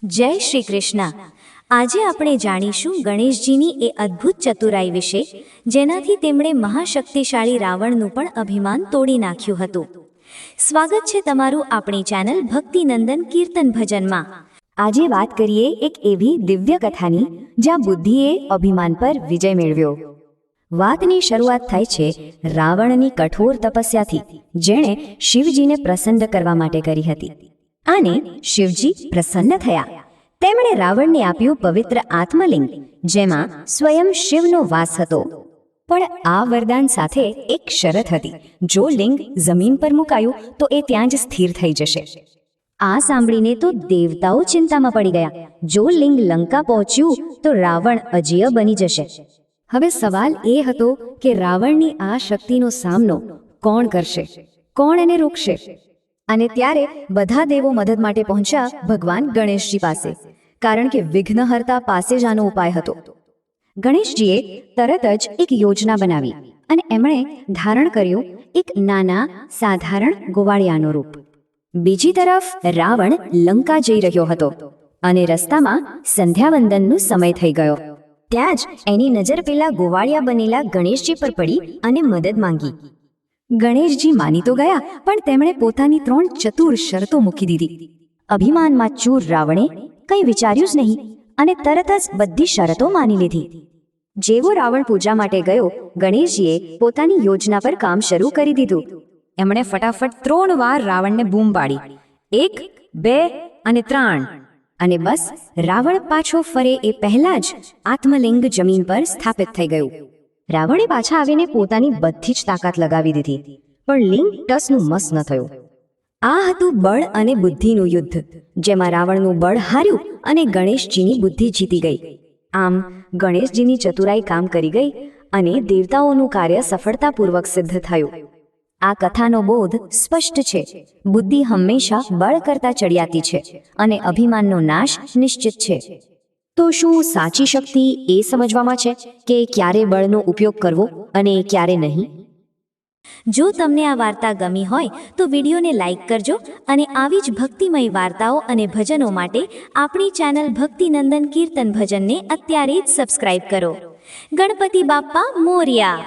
જય શ્રી કૃષ્ણ। આજે આપણે જાણીશું ગણેશજીની એ અદ્ભુત ચતુરાઈ વિશે, જેનાથી તેમણે મહાશક્તિશાળી રાવણનું પણ અભિમાન તોડી નાખ્યું હતું। સ્વાગત છે તમારું આપણી ચેનલ ભક્તિનંદન કીર્તન ભજનમાં। આજે વાત કરીએ એક એવી દિવ્ય કથાની જ્યાં બુદ્ધિએ અભિમાન પર વિજય મેળવ્યો। વાતની શરૂઆત થાય છે રાવણની કઠોર તપસ્યાથી, જેણે શિવજીને પ્રસન્ન કરવા માટે કરી હતી, અને શિવજી પ્રસન્ન થયા। તેમણે રાવણને આપ્યું પવિત્ર આત્મલિંગ, જેમાં સ્વયં શિવનો વાસ હતો। પણ આ વરદાન સાથે એક શરત હતી, જો લિંગ જમીન પર મુકાયું તો એ ત્યાં જ સ્થિર થઈ જશે। આ સાંભળીને તો દેવતાઓ ચિંતામાં પડી ગયા। જો લિંગ લંકા પહોંચ્યું તો રાવણ અજેય બની જશે। હવે સવાલ એ હતો કે રાવણની આ શક્તિનો સામનો કોણ કરશે, કોણ એને રોકશે? અને ત્યારે બધા દેવો મદદ માટે પહોંચ્યા ભગવાન ગણેશજી પાસે, કારણ કે વિઘ્નહર્તા પાસે જ આનો ઉપાય હતો। ગણેશજીએ તરત જ એક યોજના બનાવી અને એમણે ધારણ કર્યું એક નાના સાધારણ ગોવાળિયાનો રૂપ। બીજી તરફ રાવણ લંકા જઈ રહ્યો હતો અને રસ્તામાં સંધ્યાવંદનનો સમય થઈ ગયો। ત્યાં જ એની નજર પેલા ગોવાળિયા બનેલા ગણેશજી પર પડી અને મદદ માંગી। ગણેશજી માની તો ગયા, પણ તેમણે પોતાની 3 ચતુર શરતો મૂકી દીધી। અભિમાનમાં ચૂર રાવણે કંઈ વિચાર્યું જ નહીં અને તરત જ બધી શરતો માની લીધી। જેવો રાવણ પૂજા માટે ગયો, ગણેશજીએ પોતાની યોજના પર કામ શરૂ કરી દીધું। એમણે ફટાફટ 3 વાર રાવણને બૂમ પાડી, 1, 2 અને 3, અને બસ રાવણ પાછો ફરે એ પહેલા જ આત્મલિંગ જમીન પર સ્થાપિત થઈ ગયું। રાવણે પાછા આવીને પોતાની બધી જ તાકાત લગાવી દીધી, પણ લિંગ ટસનું મસ ન થયું। આ હતું બળ અને બુદ્ધિનું યુદ્ધ, જેમાં રાવણનું બળ હાર્યું અને ગણેશજીની બુદ્ધિ જીતી ગઈ। આમ ગણેશજીની ચતુરાઈ કામ કરી ગઈ અને દેવતાઓનું કાર્ય સફળતાપૂર્વક સિદ્ધ થયું। આ કથાનો બોધ સ્પષ્ટ છે, બુદ્ધિ હંમેશા બળ કરતા ચડિયાતી છે અને અભિમાનનો નાશ નિશ્ચિત છે। તો શું સાચી શક્તિ એ સમજવામાં છે કે ક્યારે બળનો ઉપયોગ કરવો અને ક્યારે નહીં? જો તમને આ વાર્તા ગમી હોય તો વિડીયોને લાઈક કરજો અને આવી જ ભક્તિમય વાર્તાઓ અને ભજનો માટે આપણી ચેનલ ભક્તિનંદન કીર્તન ભજનને અત્યારે જ સબસ્ક્રાઇબ કરો। ગણપતિ બાપ્પા મોર્યા।